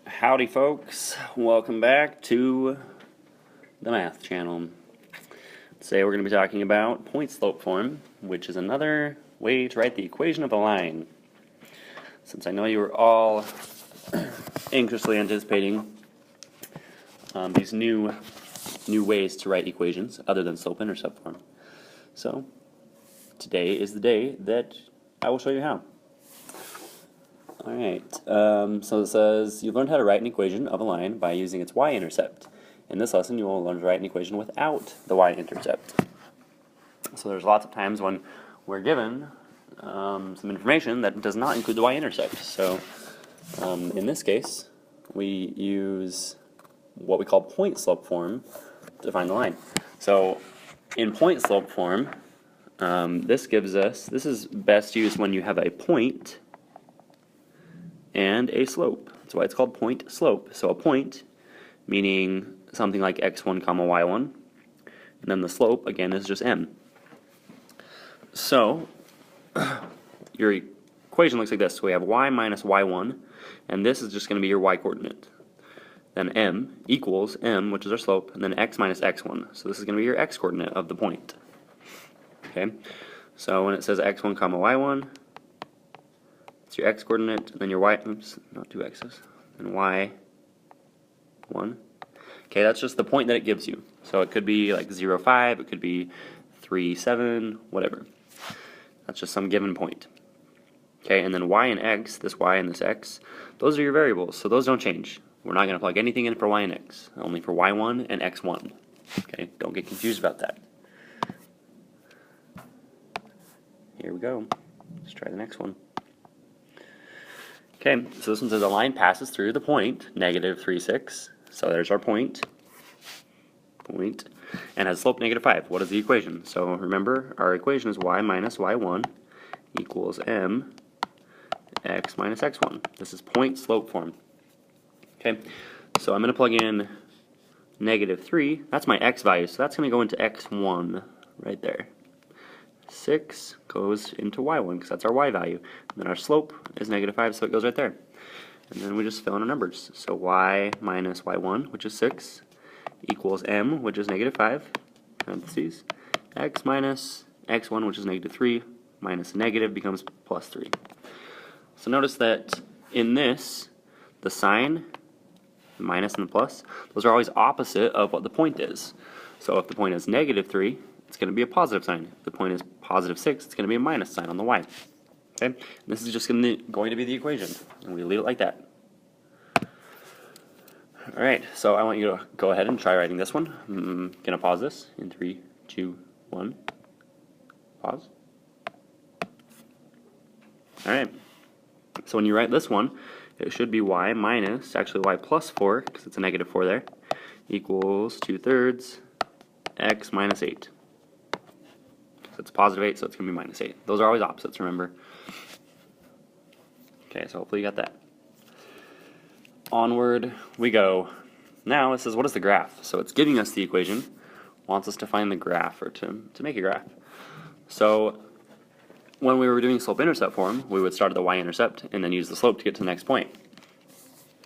Howdy folks, welcome back to the Math Channel. Today we're going to be talking about point-slope form, which is another way to write the equation of a line. Since I know you were all anxiously anticipating these new ways to write equations other than slope-intercept form. So today is the day that I will show you how. Alright, so it says you've learned how to write an equation of a line by using its y-intercept. In this lesson you will learn to write an equation without the y-intercept. So there's lots of times when we're given some information that does not include the y-intercept. So in this case we use what we call point-slope form to find the line. So in point-slope form, this is best used when you have a point and a slope. That's why it's called point slope. So a point meaning something like x1 comma y1, and then the slope again is just m. So your equation looks like this. So we have y minus y1, and this is just going to be your y coordinate. Then m equals m, which is our slope, and then x minus x1. So this is going to be your x coordinate of the point. Okay. So when it says x1 comma y1, it's your x coordinate, and then your y, oops, not two x's, and y1. Okay, that's just the point that it gives you. So it could be like 0, 5, it could be 3, 7, whatever. That's just some given point. Okay, and then y and x, this y and this x, those are your variables, so those don't change. We're not going to plug anything in for y and x, only for y1 and x1. Okay, don't get confused about that. Here we go. Let's try the next one. Okay, so this one says a line passes through the point, negative 3, 6. So there's our point, and has slope negative 5. What is the equation? So remember, our equation is y minus y1 equals m x minus x1. This is point slope form. Okay, so I'm going to plug in negative 3. That's my x value, so that's going to go into x1 right there. 6 goes into y1 because that's our y value. And then our slope is negative 5, so it goes right there. And then we just fill in our numbers. So y minus y1, which is 6, equals m, which is negative 5, parentheses, x minus x1, which is negative 3, minus negative becomes plus 3. So notice that in this, the sign, the minus and the plus, those are always opposite of what the point is. So if the point is negative 3, it's going to be a positive sign. If the point is positive 6, it's going to be a minus sign on the y. Okay? And this is just going to be the equation, and we leave it like that. Alright, so I want you to go ahead and try writing this one. I'm going to pause this in 3, 2, 1. Pause. Alright, so when you write this one, it should be y minus, actually y plus 4, because it's a negative 4 there, equals 2/3 x minus 8. It's positive 8, so it's going to be minus 8. Those are always opposites, remember. Okay, so hopefully you got that. Onward we go. Now it says, what is the graph? So it's giving us the equation, wants us to find the graph, or to make a graph. So when we were doing slope-intercept form, we would start at the y-intercept and then use the slope to get to the next point.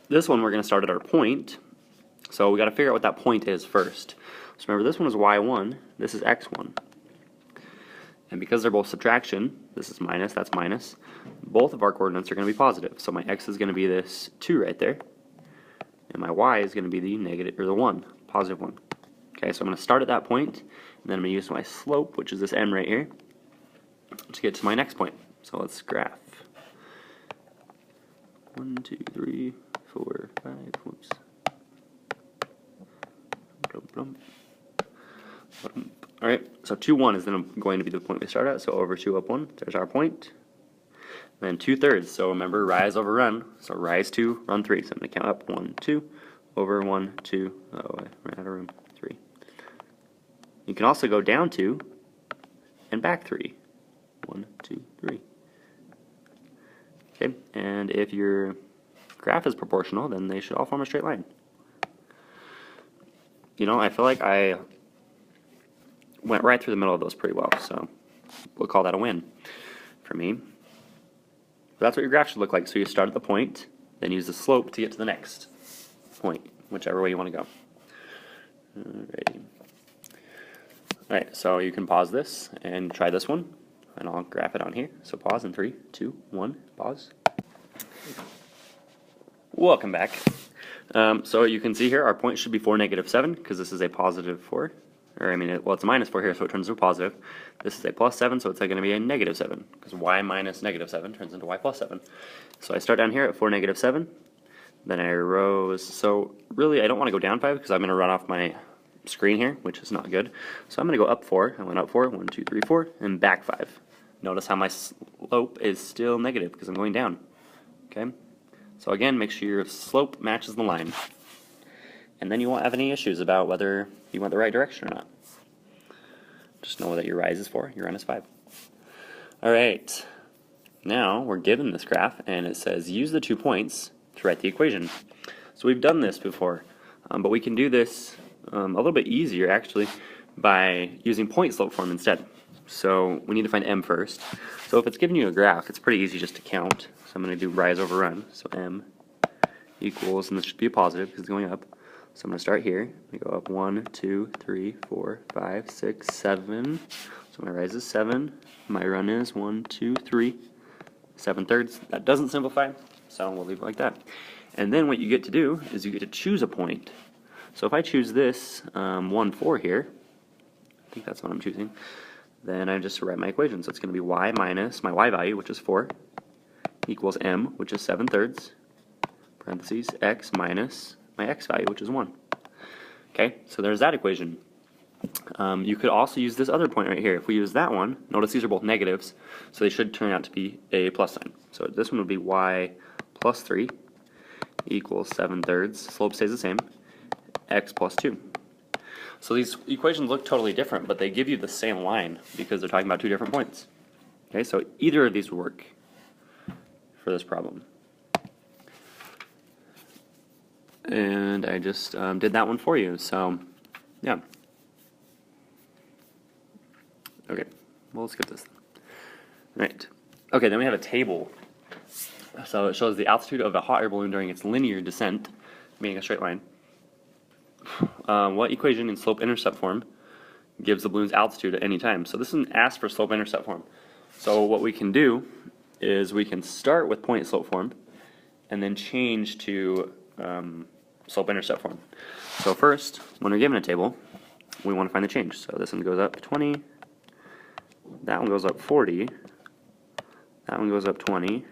This one we're going to start at our point, so we got to figure out what that point is first. So remember, this one is y1, this is x1. And because they're both subtraction, this is minus, that's minus, both of our coordinates are going to be positive. So my x is going to be this 2 right there, and my y is going to be the negative, or the 1, positive 1. Okay, so I'm going to start at that point, and then I'm going to use my slope, which is this m right here, to get to my next point. So let's graph. 1, 2, 3, 4, 5, whoops. Alright, so 2, 1 is then going to be the point we start at, so over 2, up 1, there's our point. Then 2/3, so remember, rise over run, so rise 2, run 3, so I'm going to count up 1, 2, over 1, 2, oh, I ran out of room, 3. You can also go down 2, and back 3, 1, 2, 3. Okay, and if your graph is proportional, then they should all form a straight line. You know, I feel like I went right through the middle of those pretty well, so we'll call that a win for me. But that's what your graph should look like. So you start at the point, then use the slope to get to the next. point, whichever way you want to go. Alrighty. Alright, so you can pause this and try this one, and I'll graph it on here. So pause in 3, 2, 1, pause. Welcome back. So you can see here our point should be 4, -7, because this is a positive 4. Or I mean, well, it's a -4 here, so it turns into a positive. This is a +7, so it's going to be a -7, because y minus -7 turns into y plus 7. So I start down here at 4, -7. Then I rose. So really, I don't want to go down 5, because I'm going to run off my screen here, which is not good. So I'm going to go up 4. I went up 4, 1, 2, 3, 4, and back 5. Notice how my slope is still negative, because I'm going down. Okay? So again, make sure your slope matches the line. And then you won't have any issues about whether you went the right direction or not. Just know that your rise is 4, your run is 5. Alright, now we're given this graph, and it says use the 2 points to write the equation. So we've done this before, but we can do this a little bit easier actually by using point slope form instead. So we need to find m first. So if it's giving you a graph, it's pretty easy just to count. So I'm going to do rise over run. So m equals, and this should be a positive because it's going up. So I'm going to start here. We go up 1, 2, 3, 4, 5, 6, 7. So my rise is 7. My run is 1, 2, 3, 7/3. That doesn't simplify, so we'll leave it like that. And then what you get to do is you get to choose a point. So if I choose this 1, 4 here, I think that's what I'm choosing, then I just write my equation. So it's going to be y minus my y value, which is 4, equals m, which is 7/3, parentheses, x minus my x value, which is 1. Okay, so there's that equation. You could also use this other point right here. If we use that one, notice these are both negatives, so they should turn out to be a plus sign. So this one would be y plus 3 equals 7/3, slope stays the same, x plus 2. So these equations look totally different, but they give you the same line because they're talking about 2 different points. Okay, so either of these would work for this problem. And I just did that one for you, so yeah. Okay, well, let's get this. Right. Okay, then we have a table. So it shows the altitude of a hot air balloon during its linear descent, meaning a straight line. What equation in slope-intercept form gives the balloon's altitude at any time? So this is an ask for slope-intercept form. So what we can do is we can start with point slope form and then change to slope-intercept form. So first, when we're given a table, we want to find the change. So this one goes up 20, that one goes up 40, that one goes up 20.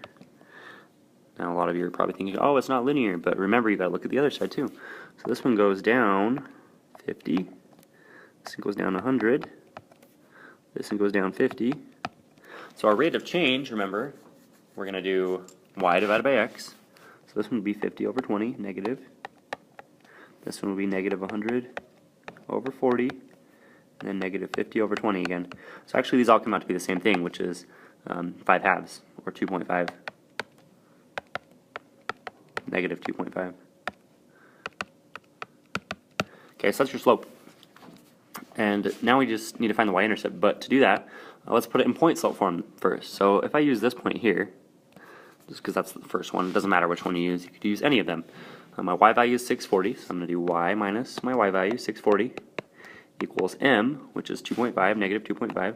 Now a lot of you are probably thinking, oh, it's not linear, but remember, you got to look at the other side too. So this one goes down 50, this one goes down 100, this one goes down 50. So our rate of change, remember, we're going to do y divided by x. So this one would be 50 over 20, negative. This one would be negative 100 over 40, and then negative 50 over 20 again. So actually these all come out to be the same thing, which is 5 halves, or 2.5. Negative 2.5. Okay, so that's your slope. And now we just need to find the y-intercept. But to do that, let's put it in point slope form first. So if I use this point here, just because that's the first one, it doesn't matter which one you use. You could use any of them. My y value is 640, so I'm going to do y minus my y value, 640, equals m, which is 2.5, negative 2.5,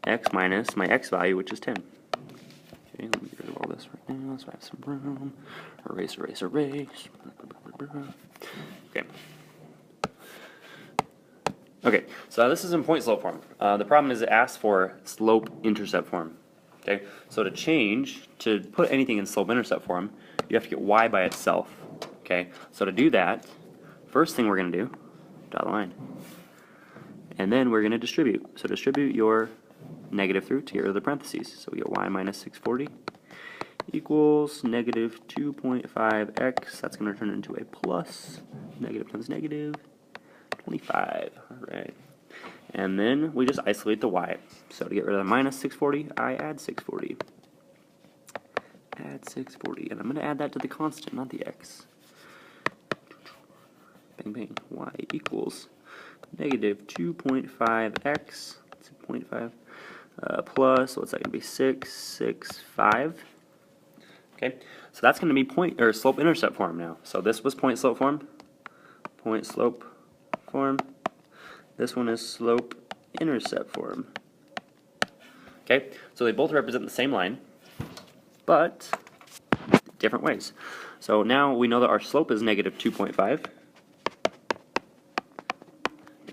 x minus my x value, which is 10. Okay, let me get rid of all this right now so I have some room. Erase, erase, erase. Okay. Okay, so this is in point slope form. The problem is it asks for slope intercept form. Okay, so to change, to put anything in slope intercept form, you have to get y by itself. Okay, so to do that, first thing we're going to do, dot the line. And then we're going to distribute. So distribute your negative through to get rid of the parentheses. So we get y minus 640 equals negative 2.5x. That's going to turn into a plus. Negative times negative 25. Alright. And then we just isolate the y. So to get rid of the minus 640, I add 640. Add 640. And I'm going to add that to the constant, not the x. Bang, bang. Y equals negative 2.5x. 2.5 plus, what's that going to be? 665. Okay, so that's going to be point or slope-intercept form now. So this was point-slope form, point-slope form. This one is slope-intercept form. Okay, so they both represent the same line, but different ways. So now we know that our slope is negative 2.5,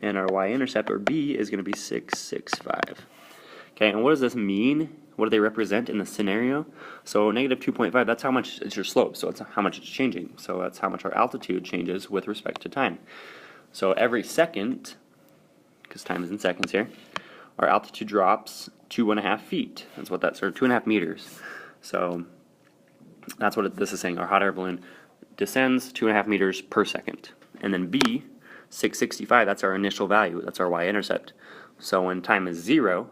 and our y-intercept, or b, is going to be 665. Okay, and what does this mean? What do they represent in the scenario? So negative 2.5, that's how much is your slope, so it's how much it's changing. So that's how much our altitude changes with respect to time. So every second, because time is in seconds here, our altitude drops 2.5 feet. That's what that's, or 2.5 meters. So that's what this is saying. Our hot air balloon descends 2.5 meters per second. And then B, 665, that's our initial value. That's our y-intercept. So when time is 0,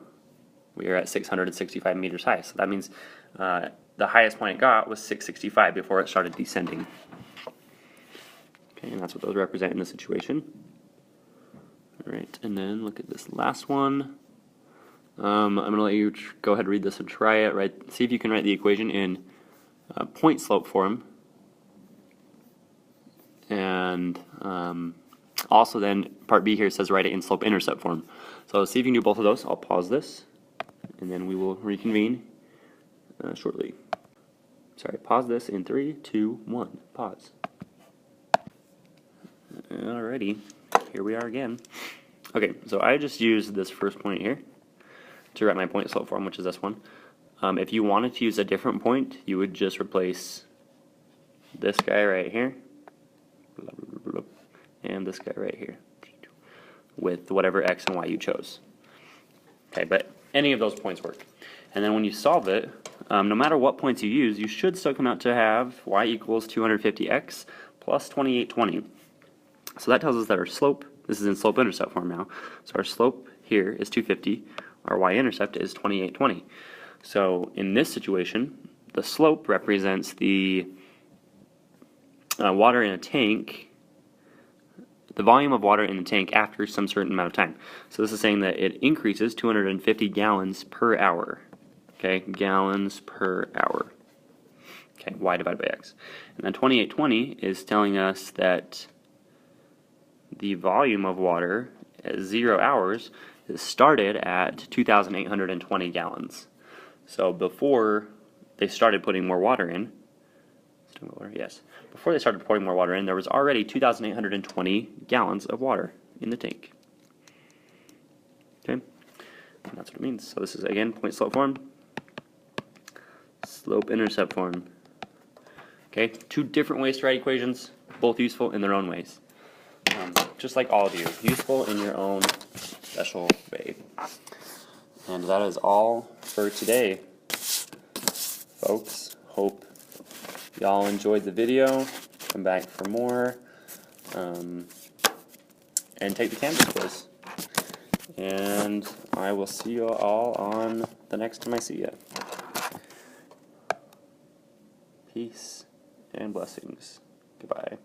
we are at 665 meters high. So that means the highest point it got was 665 before it started descending. Okay, and that's what those represent in the situation. All right, and then look at this last one. I'm going to let you go ahead and read this and try it. See if you can write the equation in point-slope form. And also then part B here says write it in slope-intercept form. So see if you can do both of those. I'll pause this, and then we will reconvene shortly. Sorry, pause this in 3, 2, 1. Pause. Alrighty, here we are again. Okay, so I just used this first point here to write my point-slope form, which is this one. If you wanted to use a different point, you would just replace this guy right here and this guy right here with whatever x and y you chose. Okay, but any of those points work. And then when you solve it, no matter what points you use, you should still come out to have y equals 250x plus 2820. So that tells us that our slope, this is in slope-intercept form now, so our slope here is 250, our y-intercept is 2820. So in this situation, the slope represents the water in a tank, the volume of water in the tank after some certain amount of time. So this is saying that it increases 250 gallons per hour. Okay, gallons per hour. Okay, y divided by x. And then 2820 is telling us that the volume of water at 0 hours is started at 2,820 gallons. So before they started putting more water in, yes, before they started pouring more water in, there was already 2,820 gallons of water in the tank. Okay, and that's what it means. So this is, again, point-slope form, slope-intercept form. Okay, two different ways to write equations, both useful in their own ways. Just like all of you, useful in your own special way. And that is all for today, folks. Hope y'all enjoyed the video. Come back for more. And take the Canvas quiz. And I will see you all on the next time I see you. Peace and blessings. Goodbye.